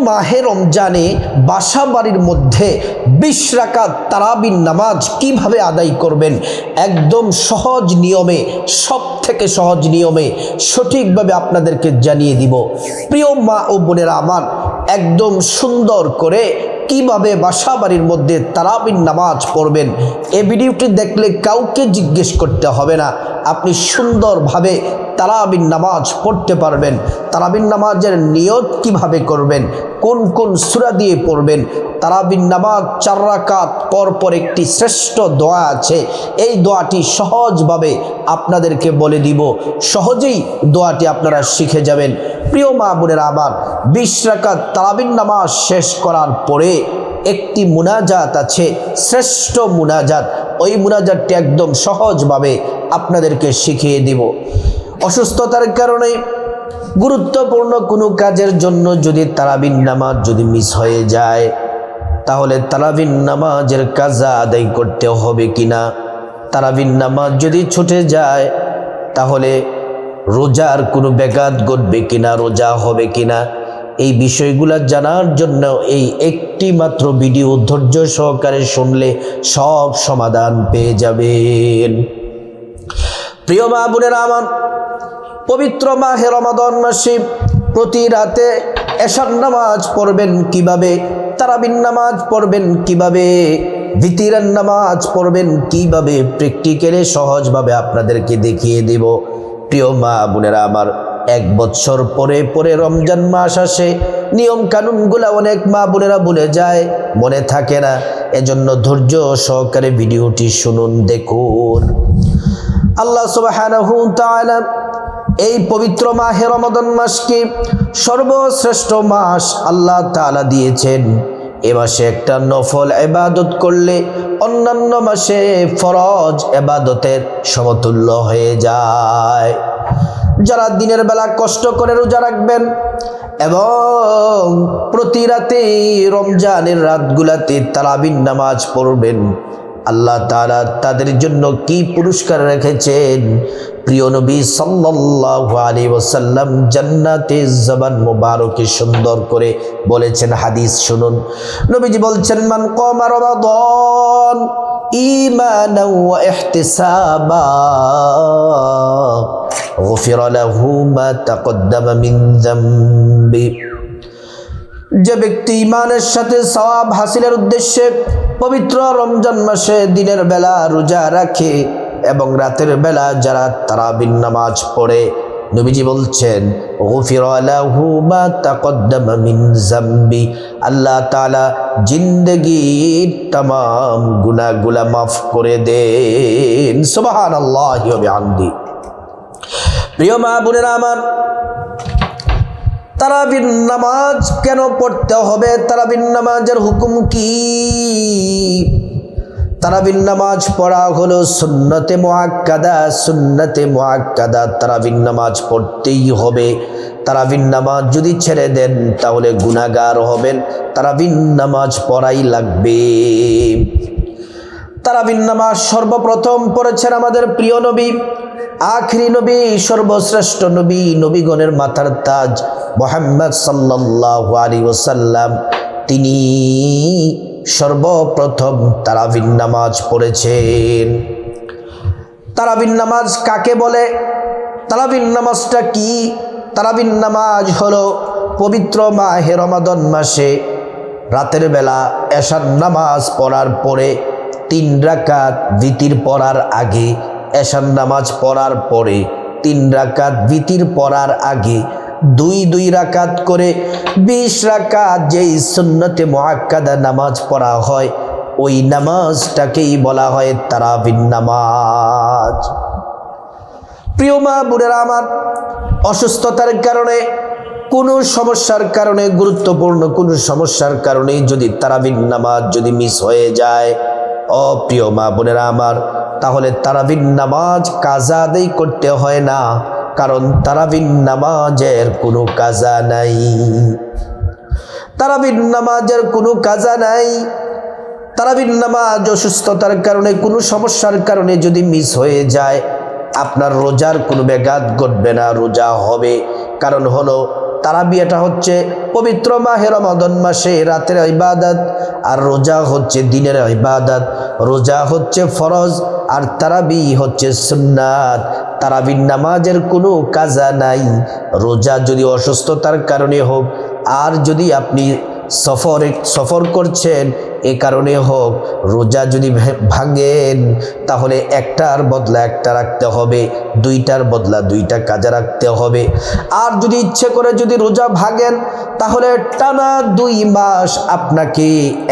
মাহে রমজানে বাসা বাড়ির মধ্যে 20 রাকাত তারাবির নামাজ কিভাবে আদায় করবেন, একদম সহজ নিয়মে, সব থেকে সহজ নিয়মে সঠিকভাবে আপনাদেরকে জানিয়ে দিব। প্রিয় মা ও বোনেরা আমার, একদম সুন্দর করে কিভাবে বাসা বাড়ির মধ্যে তারাবির নামাজ পড়বেন, এই ভিডিওটি দেখলে কাউকে জিজ্ঞেস করতে হবে না, আপনি সুন্দরভাবে তারাবির নামাজ পড়তে পারবেন। তারাবির নামাজের নিয়ত কিভাবে করবেন, কোন কোন সূরা দিয়ে পড়বেন। তারাবির নামাজ 4 রাকাত পর পর একটি শ্রেষ্ঠ দোয়া আছে, এই দোয়াটি সহজভাবে আপনাদেরকে বলে দিব, সহজেই দোয়াটি আপনারা শিখে যাবেন। প্রিয় মা বোনেরা আমার, 20 রাকাত তারাবির নামাজ শেষ করার পরে একটি মুনাজাত আছে, শ্রেষ্ঠ মুনাজাত, ওই মুনাজাতটি একদম সহজভাবে আপনাদেরকে শিখিয়ে দিব। অসুস্থতার কারণে গুরুত্বপূর্ণ কোনো কাজের জন্য যদি তারাবির নামাজ যদি মিস হয়ে যায়, তাহলে তারাবির নামাজের কাজা আদায় করতে হবে কিনা, তারাবির নামাজ যদি ছুটে যায় তাহলে রোজার কোনো ব্যাঘাত ঘটবে কিনা, রোজা হবে কিনা, এই বিষয়গুলো জানার জন্য এই একটি মাত্র ভিডিও ধৈর্য সহকারে শুনলে সব সমাধান পেয়ে যাবেন। প্রিয় মা বোনেরা আমার, পবিত্র মাহে রমাদান মাসে প্রতি রাতে এশার নামাজ পড়বেন কিভাবে, তারাবির নামাজ পড়বেন কিভাবে, ভিতরের নামাজ পড়বেন কিভাবে, প্র্যাকটিক্যালি সহজভাবে আপনাদেরকে দেখিয়ে দেব। প্রিয় মা বোনেরা আমার, 1 বছর পরে পরে রমজান মাস আসে, নিয়ম কানুনগুলো অনেক মা বোনেরা ভুলে যায়, মনে থাকে না, এজন্য ধৈর্য সহকারে ভিডিওটি শুনুন, দেখুন। আল্লাহ সুবহানাহু ওয়া তাআলা এই পবিত্র মাহে রমাদান মাসকে সর্বশ্রেষ্ঠ মাস আল্লাহ তাআলা দিয়েছেন। এ মাসে একটা নফল ইবাদত করলে অন্যান্য মাসে ফরজ ইবাদতের সমতুল্য হয়ে যায়। যারা দিনের বেলা কষ্ট করে রোজা রাখবেন এবং প্রতি রাতে রমজানের রাতগুলাতে তারাবির নামাজ পড়বেন, আল্লাহ তাআলা তাদের জন্য কি পুরস্কার রেখেছেন। প্রিয় নবী সাল্লাল্লাহু আলাইহি ওয়াসাল্লাম জান্নাতে জবান মুবারকে সুন্দর করে বলেছেন, হাদিস শুনুন। নবীজি বলছেন, মান কামা রমাদান ঈমানান ওয়া ইহতিসাবা গুফিরা লাহু মা তাকদ্দামা মিন যামবি। যে ব্যক্তি ঈমানের সাথে সওয়াব হাসিলের উদ্দেশ্যে পবিত্র রমজান মাসে দিনের বেলা রোজা রাখে এবং রাতের বেলা যারা তারাবির নামাজ পড়ে, নবীজি বলছেন, গুফিরা লাহু মা তাকদ্দামা মিন যামবি, আল্লাহ তাআলা জিন্দেগীর तमाम গুনাহগুলো মাফ করে দেন। সুবহানাল্লাহি ওয়া বিহামদি। প্রিয় মা বোনেরা আমার, তারাবির নামাজ কেন পড়তে হবে, তারাবির নামাজের হুকুম কি? তারাবির নামাজ পড়া হলো সুন্নতে মুআক্কাদা, সুন্নতে মুআক্কাদা, তারাবির নামাজ পড়তেই হবে। তারাবির নামাজ যদি ছেড়ে দেন তাহলে গুনাহগার হবেন, তারাবির নামাজ পড়াই লাগবে। তারাবির নামাজ সর্বপ্রথম পড়েছেন আমাদের প্রিয় নবী, আখিরি নবী, সর্বশ্রেষ্ঠ নবী, নবীগণের মাথার তাজ মুহাম্মদ সাল্লাল্লাহু আলাইহি ওয়াসাল্লাম। তিনি সর্বপ্রথম তারাবির নামাজ পড়েছেন। তারাবির নামাজ কাকে বলে, তারাবির নামাজটা কি? তারাবির নামাজ হলো পবিত্র মাহে রমাদান মাসে রাতের বেলা এশার নামাজ পড়ার পরে 3 রাকাত ভিতির পড়ার আগে, এশার নামাজ পড়ার পরে 3 রাকাত ভিতির পড়ার আগে 2 রাকাত করে 20 রাকাত যেই সুন্নতে মুআক্কাদা নামাজ পড়া হয়, ওই নামাজটাকেই বলা হয় তারাবির নামাজ। প্রিয় মা বোনেরা আমার, অসুস্থতার কারণে, কোনো সমস্যার কারণে, গুরুত্বপূর্ণ কোনো সমস্যার কারণে যদি তারাবির নামাজ যদি মিস হয়ে যায়, ও প্রিয় মা বোনেরা আমার, তাহলে তারাবির নামাজ কাজা আদায় করতে হয় না, কারণ তারাবির নামাজের কোনো কাজা নাই। তারাবির নামাজের কোনো কাজা নাই। তারাবির নামাজ অসুস্থতার কারণে, কোনো সমস্যার কারণে যদি মিস হয়ে যায়, আপনার রোজার কোনো ব্যাঘাত ঘটবে না, রোজা হবে। কারণ হলো তারাবি এটা হচ্ছে পবিত্র মাহে রমাদান মাসে রাতের ইবাদত, আর রোজা হচ্ছে দিনের ইবাদত। রোজা হচ্ছে ফরজ আর তারাবি হচ্ছে সুন্নাত। তারাবির নামাজের কোনো কাজা নাই। রোজা যদি অসুস্থতার কারণে হোক, আর যদি আপনি সফর করছেন এ কারণে হোক, রোজা যদি ভাঙেন তাহলে একটার বদলা একটা রাখতে হবে, দুইটার বদলা দুইটা কাজা রাখতে হবে। আর যদি ইচ্ছে করে যদি রোজা ভাঙেন তাহলে টানা 2 মাস আপনাকে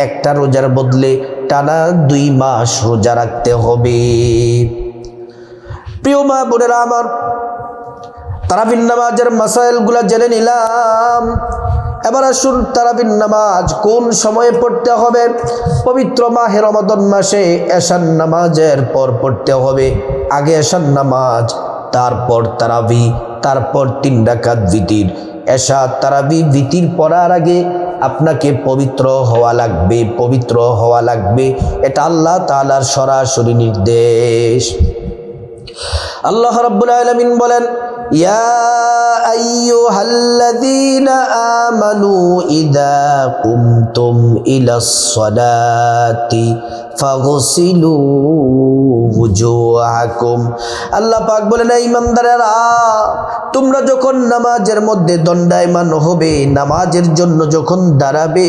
একটা রোজার বদলে টানা 2 মাস রোজা রাখতে হবে। প্রিয় মা বোনেরা আমার, তারাবির নামাজের মাসাইলগুলা জেনে নিলাম। এবার আসুন তারাবির নামাজ কোন সময়ে পড়তে হবে। পবিত্র মাহে রমাদান মাসে এশার নামাজের পর পড়তে হবে। আগে এশার নামাজ, তারপর তারাবি, তারপর 3 রাকাত ভিতির। এশা তারাবি ভিতির পড়ার আগে আপনাকে পবিত্র হওয়া লাগবে, পবিত্র হওয়া লাগবে। এটা আল্লাহ তাআলার সরাসরি নির্দেশ। আল্লাহ রাব্বুল আলামিন বলেন, ইয়া আইয়ুহাল্লাযীনা আমানু ইযা কুমতুম ইলাস সালাতি ফাগসিলু ওয়াজুহাকুম। আল্লাহ পাক বলেন, এই ইমানদারেরা, তোমরা যখন নামাজের মধ্যে দণ্ডায়মান হবে, নামাজের জন্য যখন দাঁড়াবে,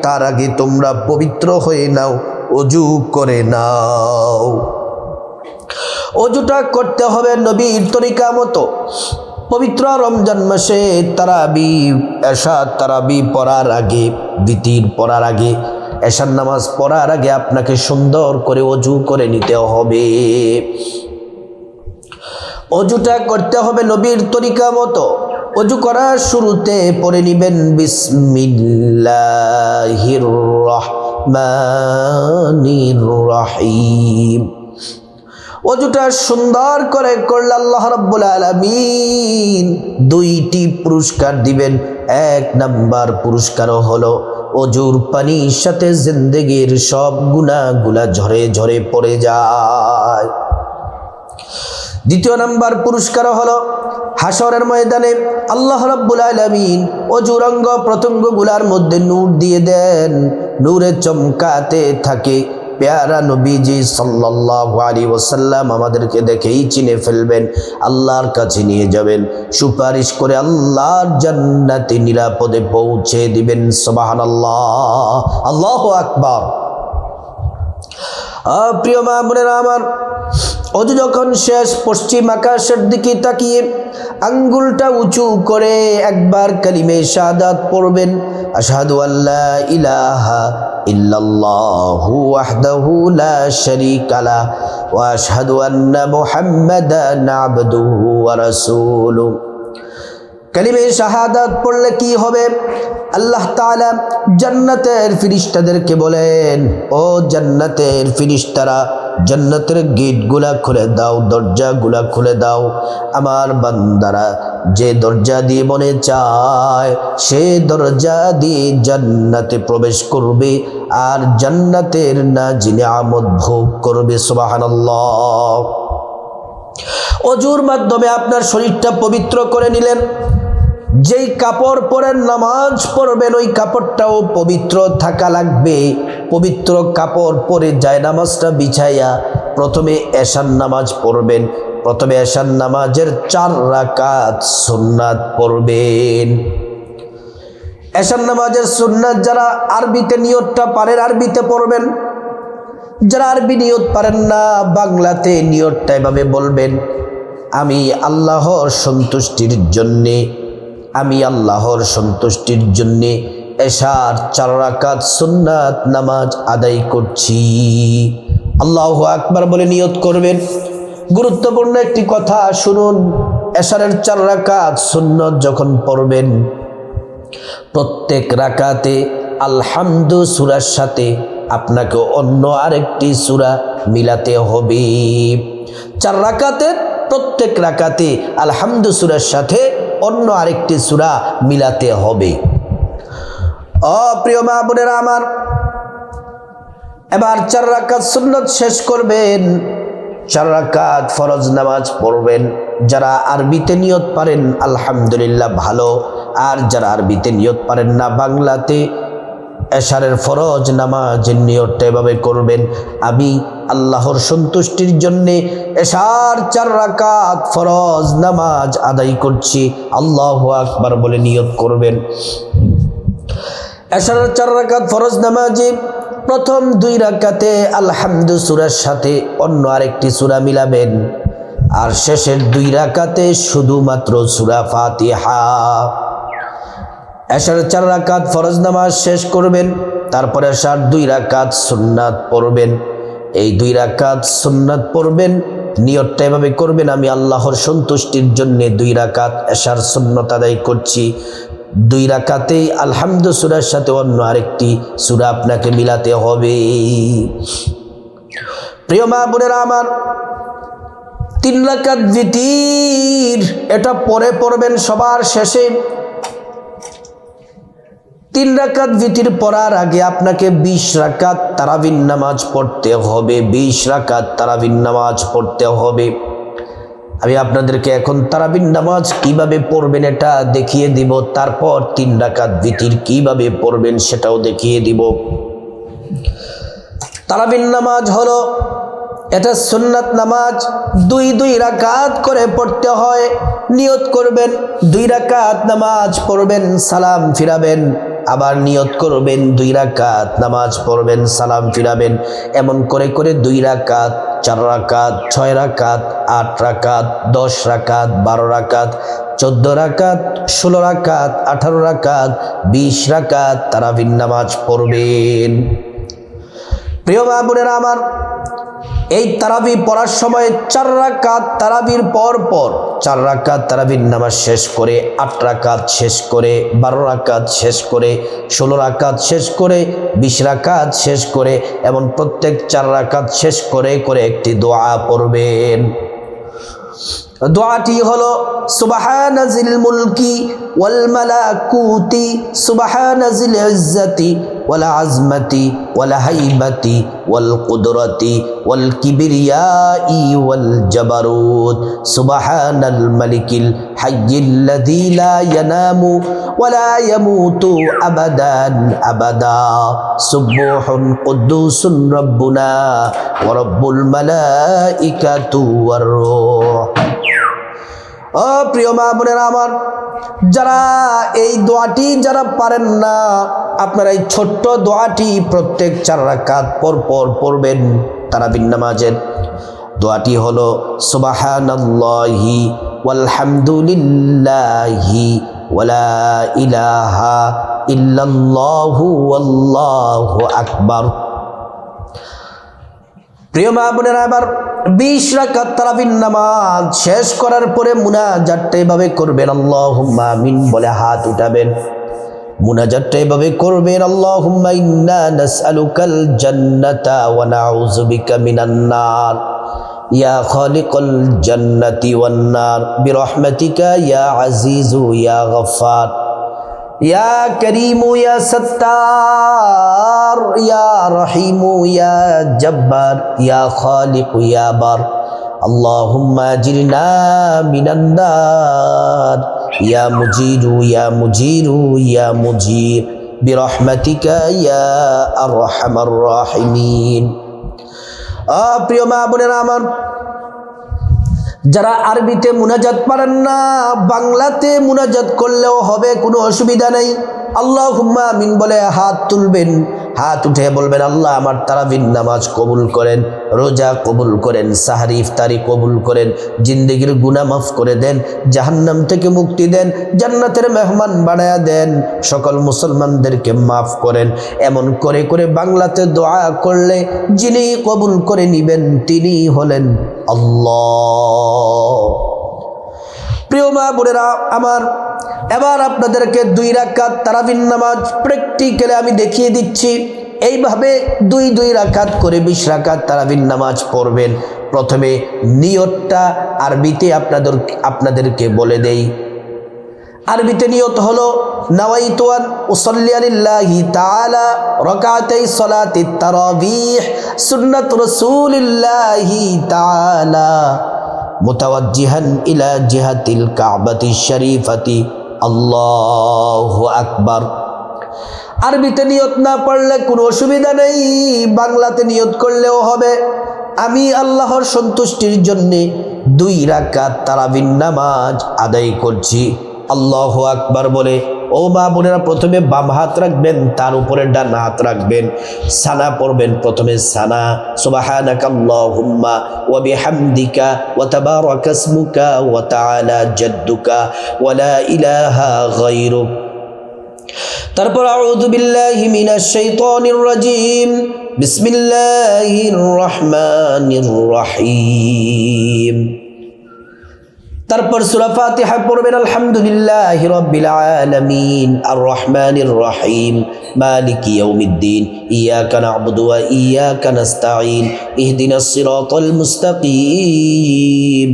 তার আগে তোমরা পবিত্র হয়ে নাও, ওযু করে নাও। ওযুটা করতে হবে নবীর তরিকা মতো। পবিত্র রমজান মাসে তারাবি, এশা তারাবি পড়ার আগে, ভিতির পড়ার আগে, এশার নামাজ পড়ার আগে আপনাকে সুন্দর করে ওযু করে নিতে হবে। ওযুটা করতে হবে নবীর তরিকা মতো। ওযু করার শুরুতে পড়ে নিবেন বিসমিল্লাহির রহমানির রহিম। ওযুটা সুন্দর করে করলে আল্লাহ রাব্বুল আলামিন 2টি পুরস্কার দিবেন। 1 নাম্বার পুরস্কার হলো ওযুর পানির সাথে জিন্দেগির সব গুনাহগুলা ঝরে ঝরে পড়ে যায়। 2 নাম্বার পুরস্কার হলো হাসরের ময়দানে আল্লাহ রাব্বুল আলামিন ওযুর অঙ্গ প্রত্যঙ্গগুলার মধ্যে নূর দিয়ে দেন, নূরে চমকাতে থাকে। প্যারা নবীজি সাল্লাল্লাহু আলাইহি ওয়াসাল্লাম আমাদেরকে দেখেই চিনে ফেলবেন, আল্লাহর কাছে নিয়ে যাবেন, সুপারিশ করে আল্লাহর জান্নাতে নিরাপদে পৌঁছে দিবেন। সুবহানাল্লাহ, আল্লাহু আকবার। প্রিয় মা বোনেরা আমার, ওযু যখন শেষ, পশ্চিম আকাশের দিকে তাকিয়ে আঙ্গুলটা উঁচু করে একবার কালিমে শাহাদাত পড়বেন। আশহাদু আল্লা ইলাহা ইল্লাল্লাহু ওয়াহদাহু লা শারীকা লাহু ওয়া আশহাদু আন্না মুহাম্মাদান আবদুহু ওয়া রাসূলুহু। কালিমে শাহাদাত পড়লে কি হবে? আল্লাহ তাআলা জান্নাতের ফেরেশতাদেরকে বলেন, ও জান্নাতের ফেরেশতারা, জান্নাতের গেটগুলা খুলে দাও, দরজাগুলা খুলে দাও। আমার বান্দারা যে দরজা দিয়ে মনে চায় সে দরজা দিয়ে জান্নাতে প্রবেশ করবে আর জান্নাতের নিয়ামত ভোগ করবে। সুবহানাল্লাহ। ওযুর মাধ্যমে আপনার শরীরটা পবিত্র করে নিলেন। যেই কাপড় পরে নামাজ পড়বেন ওই কাপড়টাও পবিত্র থাকা লাগবে। পবিত্র কাপড় পরে জায়নামাজটা বিছাইয়া প্রথমে এশার নামাজ পড়বেন। প্রথমে এশার নামাজের 4 রাকাত সুন্নাত পড়বেন। এশার নামাজের সুন্নাত যারা আরবিতে নিয়তটা পারেন আরবিতে পড়বেন, যারা আরবি নিয়ত পারেন না বাংলাতে নিয়তটা এভাবে বলবেন, আমি আল্লাহর সন্তুষ্টির জন্যে, আমি আল্লাহর সন্তুষ্টির জন্যে এশার 4 রাকাত সুন্নাত নামাজ আদায় করছি। আল্লাহু আকবার বলে নিয়ত করবেন। গুরুত্বপূর্ণ একটি কথা শুনুন, এশারের 4 রাকাত সুন্নাত যখন পড়বেন, প্রত্যেক রাকাতে আলহামদু সূরার সাথে আপনাকে অন্য আরেকটি সূরা মিলাতে হবে। 4 রাকাতে প্রত্যেক রাকাতে আলহামদু সূরার সাথে অন্য আরেকটি সূরা মিলাতে হবে। প্রিয় মা বোনেরা আমার, এবার 4 রাকাত সুন্নাত শেষ করবেন, 4 রাকাত ফরজ নামাজ পড়বেন। যারা আরবিতে নিয়ত পারেন আলহামদুলিল্লাহ ভালো, আর যারা আরবিতে নিয়ত পারেন না, বাংলাতে এশারের ফরজ নামাজের নিয়তটা এভাবে করবেন, আমি আল্লাহর সন্তুষ্টির জন্যে এশার 4 রাকাত ফরজ নামাজ আদায় করছি, আল্লাহু আকবার বলে নিয়ত করবেন। এশারের 4 রাকাত ফরজ নামাজে প্রথম 2 রাকাতে আলহামদু সূরার সাথে অন্য আরেকটি সূরা মিলাবেন, আর শেষের 2 রাকাতে শুধুমাত্র সূরা ফাতিহা। এশার 4 রাকাত ফরজ নামাজ শেষ করবেন, তারপরে এশার 2 রাকাত সুন্নাত পড়বেন। এই 2 রাকাত সুন্নাত পড়বেন, নিয়তটা এভাবে করবেন, আমি আল্লাহর সন্তুষ্টির জন্য 2 রাকাত এশার সুন্নাত আদায় করছি। 2 রাকাতেই আলহামদু সূরার সাথে অন্য আরেকটি সূরা আপনাকে মিলাতে হবে। প্রিয় মা বোনেরা আমার, 3 রাকাত ভিতির এটা পরে পড়বেন সবার শেষে। 3 রাকাত ভিতির পড়ার আগে আপনাকে 20 রাকাত তারাবির নামাজ পড়তে হবে, 20 রাকাত তারাবির নামাজ পড়তে হবে। আমি আপনাদেরকে এখন তারাবির নামাজ কিভাবে পড়বেন এটা দেখিয়ে দিব, তারপর 3 রাকাত ভিতির কিভাবে পড়বেন সেটাও দেখিয়ে দিব। তারাবির নামাজ হলো এটা সুন্নাত নামাজ, 2 রাকাত করে পড়তে হয়। নিয়ত করবেন 2 রাকাত নামাজ পড়বেন, সালাম ফিরাবেন, আবার নিয়ত করবেন 2 রাকাত নামাজ পড়বেন, সালাম ফিরাবেন। এমন করে করে 2 রাকাত, 4 রাকাত, 6 রাকাত, 8 রাকাত, 10 রাকাত, 12 রাকাত, 14 রাকাত, 16 রাকাত, 18 রাকাত, 20 রাকাত তারাবির নামাজ পড়বেন। প্রিয় মা বোনেরা আমার, এই তারাবি পড়ার সময় 4 রাকাত তারাবির পর 4 রাকাত তারাবির নামাজ শেষ করে, 8 রাকাত শেষ করে, 12 রাকাত শেষ করে, 16 রাকাত শেষ করে, 20 রাকাত শেষ করে, এমন প্রত্যেক 4 রাকাত শেষ করে করে একটি দোয়া পড়বেন। দোয়াটি হলো সুবহানাজিল মুলকি ওয়াল মালাকুতি সুবহানাজিল ইজ্জতি ওয়াল আজমতি ওয়াল হাইবাতি ওয়াল কুদরতি ওয়াল কিবরিয়াই ওয়াল জাবারুত সুবহানাল মালিকিল হাইয়্যিল্লাযী লা ইয়ানামু ওয়ালা ইয়ামুতু আবাদান আবাদা সুবহুন কুদ্দুসুন রাব্বুনা ওয়া রাব্বুল মালাইকাতু ওয়ার রূহ। ও প্রিয় মা বোনেরা আমার, যারা এই দোয়াটি যারা পারেন না, আপনারা এই ছোট্ট দোয়াটি প্রত্যেক 4 রাকাত পর পর পড়বেন। তারাবির নামাজের দোয়াটি হলো সুবহানাল্লাহি ওয়ালহামদুলিল্লাহি ওয়ালা ইলাহা ইল্লাল্লাহু ওয়াল্লাহু আকবার। প্রিয় মা বোনেরা, এবার 20 রাকাত তারাবির নামাজ শেষ করার পরে মুনাজাতটা এভাবে করবেন, আল্লাহুম্মা আমিন বলে হাত উঠাবেন। মুনাজাতটা এভাবে করবেন, আল্লাহুম্মা ইন্না নাসআলুকাল জান্নাতা ওয়া নাউযু বিকা মিনান নার ইয়া খালিকাল জান্নাতি ওয়ান নার বিরহমাতিকা ইয়া আজিজু ইয়া গফফার ইয়া করিমু ইয়া সত্তার ইয়া রহিমু ইয়া জব্বার ইয়া খালিকু ইয়া বার আল্লাহুম্মা আজিরনা মিনান নার ইয়া মুজিরু ইয়া মুজিরু ইয়া মুজির বিরহমাতিকা ইয়া আরহামার রাহিমিন। প্রিয় মা বোনেরা আমার, যারা আরবিতে মুনাজাত পারেন না, বাংলাতে মুনাজাত করলেও হবে, কোনো অসুবিধা নেই। আল্লাহুম্মা আমিন বলে হাত তুলবেন, হাত উঠে বলবেন, আল্লাহ আমার তারাবির নামাজ কবুল করেন, রোজা কবুল করেন, সাহরি ইফতারি কবুল করেন, জিন্দেগির গুনাহ মাফ করে দেন, জাহান্নাম থেকে মুক্তি দেন, জান্নাতের মেহমান বানায়া দেন, সকল মুসলমানদেরকে মাফ করেন। এমন করে করে বাংলাতে দোয়া করলে যিনি কবুল করে নিবেন তিনি হলেন আল্লাহ। প্রিয় মা বোনেরা আমার, এবার আপনাদেরকে 2 রাকাত তারাবির নামাজ প্র্যাকটিক্যালি আমি দেখিয়ে দিচ্ছি। এইভাবে 2 রাকাত করে 20 রাকাত তারাবির নামাজ পড়বেন। প্রথমে নিয়তটা আরবিতে আপনাদেরকে বলে দেই। আরবিতে নিয়ত হলো নাওয়াইতু আন উসাল্লি লিল্লাহি তাআলা রাকাতাই সালাতিত তারাবিহ সুন্নাত রাসূলিল্লাহি তাআলা মুতাওয়াজ্জিহান ইলা জিহাতিল কাবাতিশ শরীফাতি আল্লাহু আকবার। আরবিতে নিয়ত না পড়লে কোনো অসুবিধা নেই, বাংলাতে নিয়ত করলেও হবে। আমি আল্লাহর সন্তুষ্টির জন্যে 2 রাকাত তারাবির নামাজ আদায় করছি। আল্লাহু আকবার বলে ও মা বোনেরা প্রথমে বাম হাত রাখবেন, তার উপরে ডান হাত রাখবেন, সানা পড়বেন। প্রথমে সানা সুবহানাকাল্লাহুম্মা ওয়া বিহামদিকা ওয়া তাবারাকা ইসমুকা ওয়া তাআলা জাদ্দুকা ওয়া লা ইলাহা গায়রুক। তারপর আউযু বিল্লাহি মিনাশ শাইতানির রাজিম, বিসমিল্লাহির রহমানির রহিম। তারপর সূরা ফাতিহা পড়বেন আলহামদুলিল্লাহি রাব্বিল আলামিন আর রহমানির রহিম মালিকি ইয়াউমিদ্দিন ইয়াকা না'বুদু ওয়া ইয়াকা নাস্তাঈন ইহদিনাস সিরাতাল মুস্তাকিম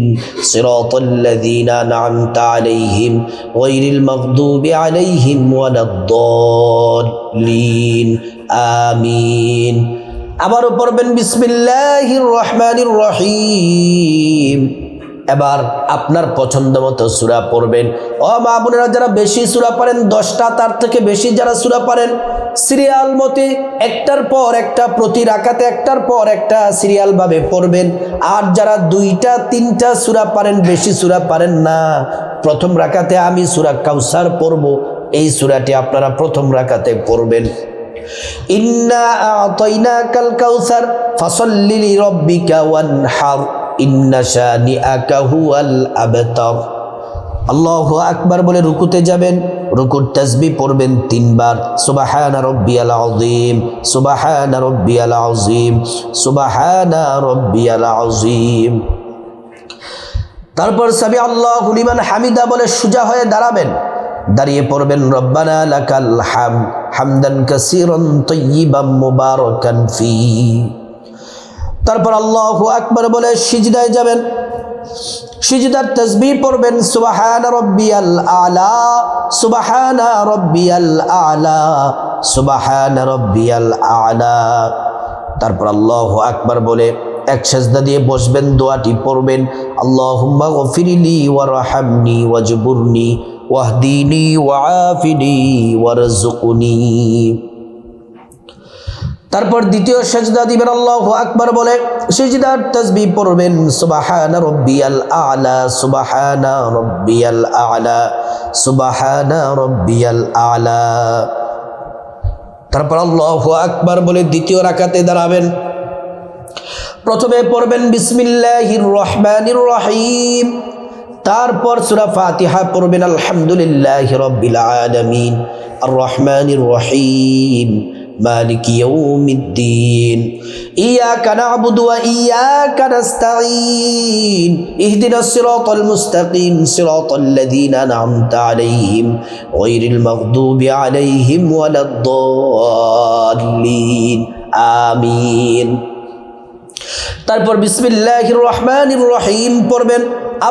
সিরাতাল্লাযীনা আন'আমতা আলাইহিম গায়রিল মাগদুবি আলাইহিম ওয়ালাদ-দাল্লিন আমিন। আবারও পড়বেন বিসমিল্লাহির রহমানির রহিম। এবার আপনার পছন্দ মতো সূরা পড়বেন। ও মা বোনেরা যারা বেশি সূরা পারেন 10টা, তার থেকে বেশি যারা সূরা পারেন সিরিয়াল মতে একটার পর একটা, প্রতি রাকাতে একটার পর একটা সিরিয়াল ভাবে পড়বেন। আর যারা 2টা 3টা সূরা পারেন, বেশি সূরা পারেন না, প্রথম রাকাতে আমি সূরা কাউসার পড়ব, এই সূরাটি আপনারা প্রথম রাকাতে পড়বেন। ইন্না আ'তাইনাকাল কাউসার ফাসাল্লি লিরাব্বিকা ওয়ানহার ইন্না শানিআকা হুয়াল আবতার। আল্লাহু আকবার বলে রুকুতে যাবেন, রুকুর তাসবিহ পড়বেন 3 বার, সুবহানা রাব্বিয়াল আযীম, সুবহানা রাব্বিয়াল আযীম, সুবহানা রাব্বিয়াল আযীম। তারপর সামি আল্লাহু লিমান হামিদা বলে সোজা হয়ে দাঁড়াবেন, দাঁড়িয়ে পড়বেন রব্বানা লাকাল হামদ হামদান কাসীরান তাইয়িবান মুবারাকান ফি। তারপর আল্লাহু আকবার বলে সিজদায় যাবেন, সিজদার তাসবিহ পড়বেন সুবহানা রাব্বিয়াল আলা, সুবহানা রাব্বিয়াল আলা, সুবহানা রাব্বিয়াল আলা। তারপর আল্লাহু আকবার বলে এক সিজদা দিয়ে বসবেন, দোয়াটি পড়বেন আল্লাহুম্মা গফিরলি ওয়ারহামনি ওয়াজবুরনি ওয়াহদিনি ওয়াআফিনি ওয়ারযুকনি। তারপর দ্বিতীয় সিজদা দিবেন আল্লাহু আকবার বলে, সিজদার তাসবিহ পড়বেন সুবহানা রাব্বিয়াল আলা, সুবহানা রাব্বিয়াল আলা, সুবহানা রাব্বিয়াল আলা। তারপর আল্লাহু আকবার বলে দ্বিতীয় রাকাতে দাঁড়াবেন, প্রথমে পড়বেন বিসমিল্লাহির রহমানির রহিম, তারপর সূরা ফাতিহা পড়বেন আলহামদুলিল্লাহি রাব্বিল আলামিন আর রহমানির রহিম মালিকি ইয়াউমিদ্দিন ইয়াকা না'বুদু ওয়া ইয়াকা নাস্তাঈন ইহদিনাস সিরাতাল মুস্তাকিম সিরাতাল্লাযীনা আন'আমতা আলাইহিম গায়রিল মাগদুবি আলাইহিম ওয়ালাদ-দাল্লিন আমিন। তারপর বিসমিল্লাহির রহমানির রহিম পড়বেন,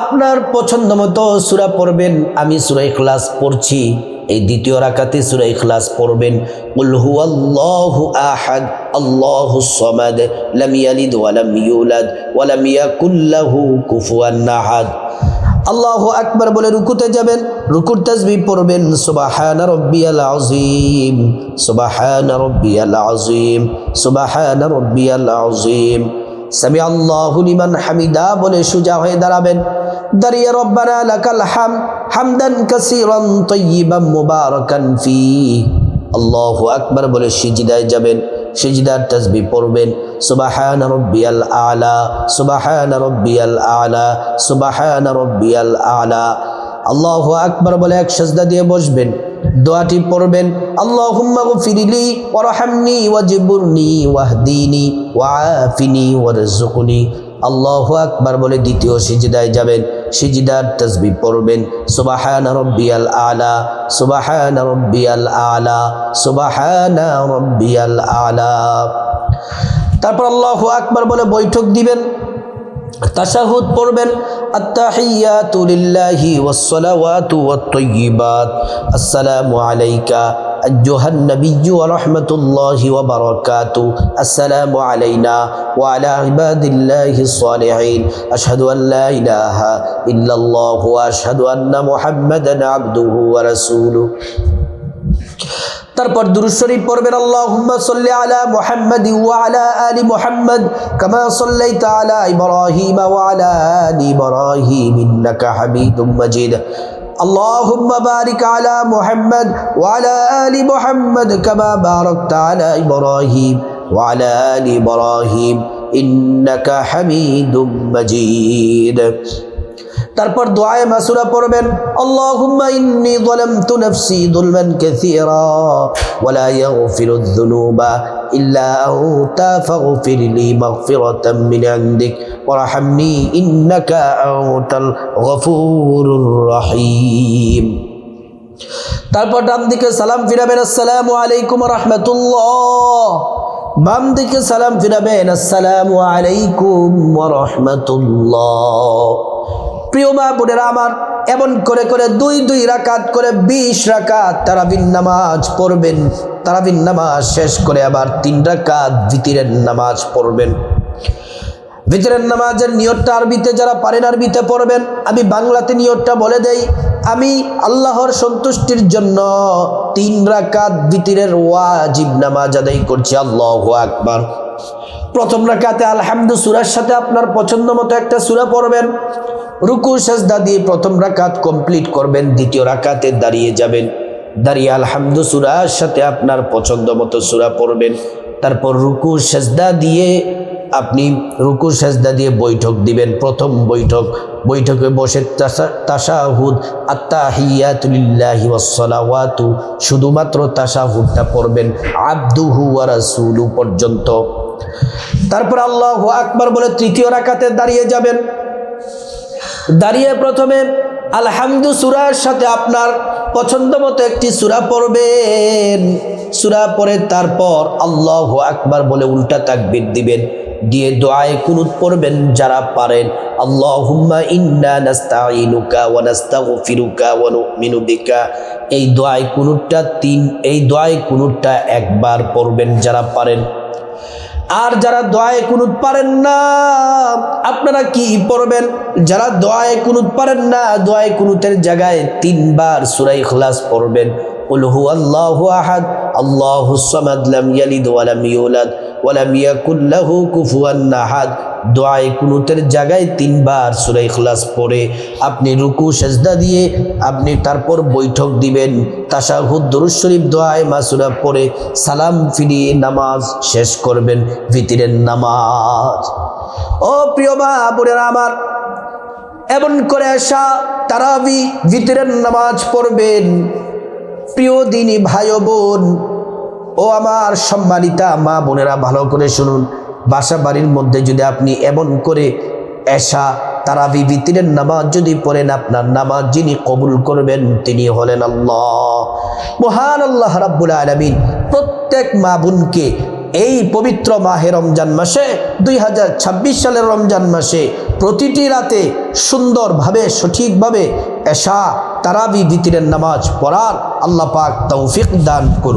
আপনার পছন্দ মতো সূরা পড়বেন। আমি সূরা ইখলাস পড়ছি, এই দ্বিতীয় রাকাতে সূরা ইখলাস পড়বেন কুল হুয়াল্লাহু আহাদ আল্লাহুস সামাদ লাম ইয়ালিদ ওয়া লাম ইউলাদ ওয়া লাম ইয়াকুল লাহু কুফুয়ান আহাদ। আল্লাহু আকবার বলে রুকুতে যাবেন, রুকুর তাসবিহ পড়বেন সুবহানা রাব্বিয়াল আযীম, সুবহানা রাব্বিয়াল আযীম, সুবহানা রাব্বিয়াল আযীম। সামি আল্লাহু লিমান হামিদা বলে সোজা হয়ে দাঁড়াবেন, দাঁড়িয়ে রব্বানা লাকাল হামদ হামদান কাসীরান তাইয়িবান মুবারাকান ফি। আল্লাহু আকবার বলে সিজদায় যাবেন, সিজদার তাসবিহ পড়বেন সুবহানা রাব্বিয়াল আলা, সুবহানা রাব্বিয়াল আলা, সুবহানা রাব্বিয়াল আলা। আল্লাহু আকবার বলে এক সিজদা দিয়ে বসবেন, দোয়াটি পড়বেন আল্লাহুম্মা গফিরলি ওয়ারহামনি ওয়াজবুরনি ওয়াহদিনি ওয়াআফিনি ওয়ারযুকনি। আল্লাহু আকবার বলে দ্বিতীয় সিজদায় যাবেন, সিজদার তাসবিহ পড়বেন সুবহানা রাব্বিয়াল আলা, সুবহানা রাব্বিয়াল আলা, সুবহানা রাব্বিয়াল আলা। তারপর আল্লাহু আকবার বলে বৈঠক দিবেন, তাশাহুদ পড়বেন, আত্তাহিয়াতু লিল্লাহি ওয়াসসালাওয়াতু ওয়াত-তাইয়্যিবাত, আসসালামু আলাইকা আইয়ুহান নাবিয়্যু ওয়া রাহমাতুল্লাহি ওয়া বারাকাতুহু, আসসালামু আলাইনা ওয়া আলা ইবাদিল্লাহিস সালিহিন, আশহাদু আল লা ইলাহা ইল্লাল্লাহু ওয়া আশহাদু আন্না মুহাম্মাদান আবদুহু ওয়া রাসূলুহু। তারপর দুরূদ শরীফ পড়বেন, আল্লাহুম্মা সাল্লি আলা মুহাম্মাদি ওয়া আলা আলি মুহাম্মাদ কামা সাল্লাইতা আলা ইব্রাহিম ওয়া আলা আলি ইব্রাহিম ইন্নাকা হামিদুম মাজিদ। আল্লাহুম্মা বারিক আলা মুহাম্মাদ ওয়া আলা আলি মুহাম্মাদ কামা বারাকতা আলা ইব্রাহিম ওয়া আলা আলি ইব্রাহিম ইন্নাকা হামিদুম মাজিদ। তারপর দোয়ায়ে মাসুরা পড়বেন, আল্লাহুম্মা ইন্নী যালামতু নাফসি যুলমান কাসীরা ওয়া লা ইয়াগফিরুয যুনুবা ইল্লা আনতা ফাগফিরলি মাগফিরাতাম মিন ইনদিক ওয়ারহামনি ইন্নাকা আনতাল গফুরুর রহিম। তারপর ডান দিকে সালাম ফিরাবেন, আসসালামু আলাইকুম ওয়া রাহমাতুল্লাহ। বাম দিকে সালাম ফিরাবেন, আসসালামু আলাইকুম ওয়া রাহমাতুল্লাহ। প্রিয় মা বোনেরা আমার, এমন করে করে দুই রাকাত করে 20 রাকাত তারাবির নামাজ পড়বেন। তারাবির নামাজ শেষ করে আবার 3 রাকাত ভিতরের নামাজ পড়বেন। ভিতরের নামাজের নিয়তটা আরবিতে, যারা পারেন আরবিতে পড়বেন। আমি বাংলাতে নিয়তটা বলে দেই। আমি আল্লাহর সন্তুষ্টির জন্য 3 রাকাত ভিতরের ওয়াজিব নামাজ আদায় করছি। আল্লাহু আকবার। প্রথম রাকাতে আলহামদু সূরার সাথে আপনার পছন্দ মতো একটা সূরা পড়বেন। রুকু সাজদা দিয়ে প্রথম রাকাত কমপ্লিট করবেন। দ্বিতীয় রাকাতে দাঁড়িয়ে যাবেন। দাঁড়িয়ে আলহামদু সূরার সাথে আপনার পছন্দ মতো সূরা পড়বেন। তারপর রুকু সাজদা দিয়ে আপনি বৈঠক দিবেন। প্রথম বৈঠকে বসে তাশাহুদ, আত্তাহিয়াতু লিল্লাহি ওয়াসসালাওয়াতু, শুধুমাত্র তাশাহুদটা পড়বেন আবদুহু ওয়া রাসূলু পর্যন্ত। তারপর আল্লাহু আকবার বলে তৃতীয় রাকাতে দাঁড়িয়ে যাবেন। দাঁড়িয়ে প্রথমে আলহামদু সূরার সাথে আপনার পছন্দ মতো একটি সূরা পড়বেন। সূরা পড়ে তারপর আল্লাহু আকবার বলে উল্টা তাকবীর দিবেন। দিয়ে দোয়ায়ে কুনুত পড়বেন যারা পারেন। আল্লাহুম্মা ইন্না নাস্তাঈনুকা ওয়া নাস্তাগফিরুকা ওয়া নু'মিনু বিকা। এই দোয়ায়ে কুনুতটা একবার পড়বেন যারা পারেন। আর যারা দোয়ায়ে কুনুত পারেন না, আপনারা কি পড়বেন? যারা দোয়ায়ে কুনুত পারেন না, দোয়ায়ে কুনুতের জায়গায় 3 বার সূরা ইখলাস পড়বেন। কুল হুয়াল্লাহু আহাদ, আল্লাহুস সামাদ, লাম ইয়ালিদ ওয়া লাম ইউলাদ ওয়া লাম ইয়াকুল লাহু কুফুয়ান আহাদ। দোয়ায়ে কুনুতের জায়গায় 3 বার সূরা ইখলাস পড়ে আপনি রুকু সিজদা দিয়ে আপনি তারপর বৈঠক দিবেন। তাশাহুদ, দুরূদ শরীফ, দোয়ায়ে মাসুরা পড়ে সালাম ফিরিয়ে নামাজ শেষ করবেন, ভিতরের নামাজ। ও প্রিয় মা বোনেরা আমার, এমন করে এশা, তারাবি, ভিতরের নামাজ পড়বেন। প্রিয় দিনী ভাই ও বোন, ও আমার সম্মানিতা মা বোনেরা, ভালো করে শুনুন। বাসা বাড়ির মধ্যে যদি আপনি এমন করে এশা, তারাবি, ভিতরের নামাজ যদি পড়েন, আপনার নামাজ যিনি কবুল করবেন তিনি হলেন আল্লাহ, মহান আল্লাহ রাব্বুল আলামিন। প্রত্যেক মা বোনকে এই পবিত্র মাহে রমজান মাসে, 2026 সালের রমজান মাসে প্রতিটি রাতে সুন্দরভাবে সঠিকভাবে এশা, তারাবি, ভিতরের নামাজ পড়ার আল্লাহ পাক তৌফিক দান করুন।